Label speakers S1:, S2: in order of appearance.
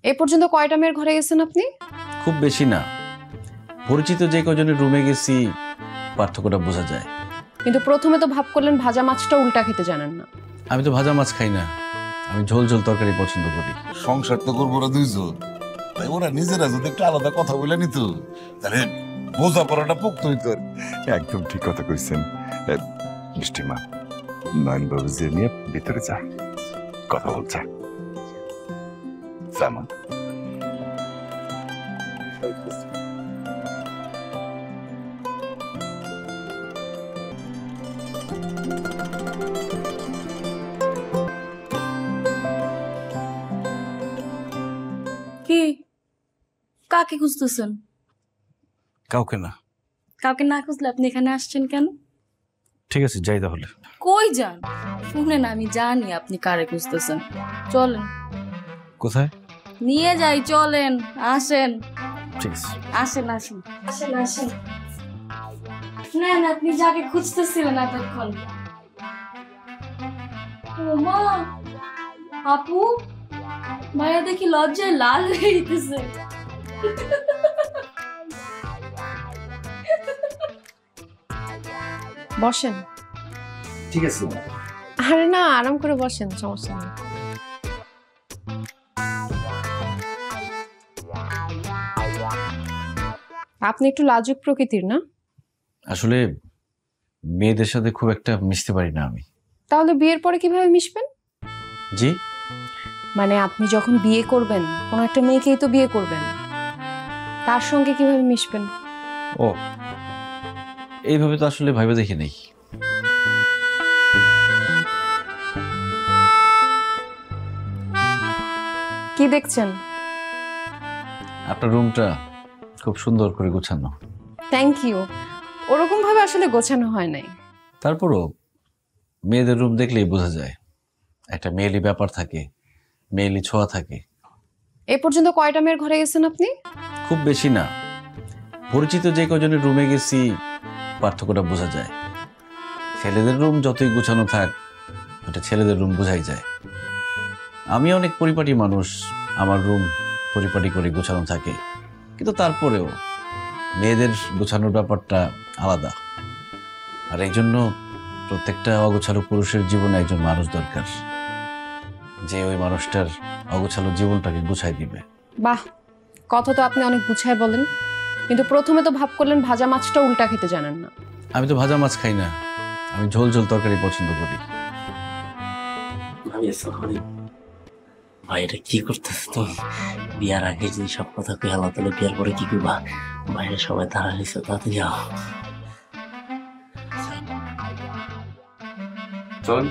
S1: এ পর্যন্ত কয়টা মেয়ের ঘরে গেছেন আপনি?
S2: খুব বেশি না, পরিচিত যে কজনের রুমে গেছি পার্থক্যটা বোঝা যায়।
S1: কিন্তু প্রথমে তো ভাব করলেন ভাজা মাছটা উল্টা খেতে জানেন না।
S2: আমি তো ভাজা মাছ খাই না, আমি ঝোল ঝোল তরকারি পছন্দ করি।
S3: সংসার তো করবো ওরা দুইজন, তাই ওরা নিজেরা যদি একটু আলাদা কথা বলে নিত তাহলে বোঝাপড়াটা পোক্ত হইতো।
S4: একদম ঠিক কথা কইছেন। মিষ্টি মা, নয়ন বাবু যে নিয়ে ভিতরে যা, কথা বলছে। যেমন
S5: কি কাকে খুঁজতেছেন?
S2: কাউকে না।
S5: কাউকে না খুঁজলে আপনি এখানে আসছেন কেন?
S2: ঠিক আছে, যাই তাহলে।
S5: কই যান? শুনেন, আমি জানি আপনি কারে খুঁজতেছেন। চলেন,
S2: কোথায়?
S5: নিয়ে যাই, চলেন, আসেন।
S2: ঠিক আছে।
S5: আসেন আসেন আসেন আসেন। না না, আপনি যাকে খুঁজতেছিলেন এতক্ষণ। ও মা, আপু, মায়া দেখি লজ্জায় লাল হয়ে যেতেছে।
S1: বসেন।
S2: ঠিক আছে।
S1: আরে না, আরাম করে বসেন, সমস্যা নেই। আপনি একটু লাজুক প্রকৃতির না?
S2: আসলে মেয়েদের সাথে খুব একটা মিশতে পারি না আমি।
S1: তাহলে বিয়ের পরে কিভাবে মিশবেন?
S2: জি?
S1: মানে আপনি যখন বিয়ে করবেন, কোনো একটা মেয়েকেই তো বিয়ে করবেন, তার সঙ্গে কিভাবে মিশবেন?
S2: ও, এইভাবে তো আসলে ভাবে দেখি নাই।
S1: কি দেখছেন?
S2: আপনার রুমটা খুব সুন্দর করে গোছানো।
S1: Thank you. ওরকম ভাবে আসলে গোছানো হয় নাই।
S2: তারপরও মেয়েদের রুম দেখলেই বোঝা যায় একটা মেয়েলি ব্যাপার থাকে, মেয়েলি ছোঁয়া থাকে।
S1: এ পর্যন্ত কয়টা মেয়ের ঘরে গেছেন আপনি?
S2: খুব বেশি না, পরিচিত যে কজনের রুমে গেছি পার্থক্যটা বোঝা যায়। ছেলেদের রুম যতই গোছানো থাক, ওটা ছেলেদের রুম বোঝাই যায়। আমি অনেক পরিপাটি মানুষ, আমার রুম পরিপাটি করে গোছানো থাকে, কিন্তু তারপরেও মেয়েদের গোছানোর ব্যাপারটা আলাদা। আর এই জন্য প্রত্যেকটা অগোছালো পুরুষের জীবনে একজন মানুষ দরকার, যে ওই মানুষটার অগোছালো জীবনটাকে গুছাই দিবে।
S1: বাহ, কথা তো আপনি অনেক গুছায় বলেন, কিন্তু প্রথমে তো ভাব করলেন ভাজা মাছটা উল্টা খেতে জানেন না।
S2: আমি তো ভাজা মাছ খাই না, আমি ঝোল ঝোল তরকারি পছন্দ করি।
S6: ভাই এটা কি করতেছ তুমি? বিয়ার আগে যদি সব কথা কই আল্লাহ, তাহলে বিয়ার পরে কি করবা? বাইরে সবাই দাঁড়া রয়েছে, তাতে যাও।
S4: চল।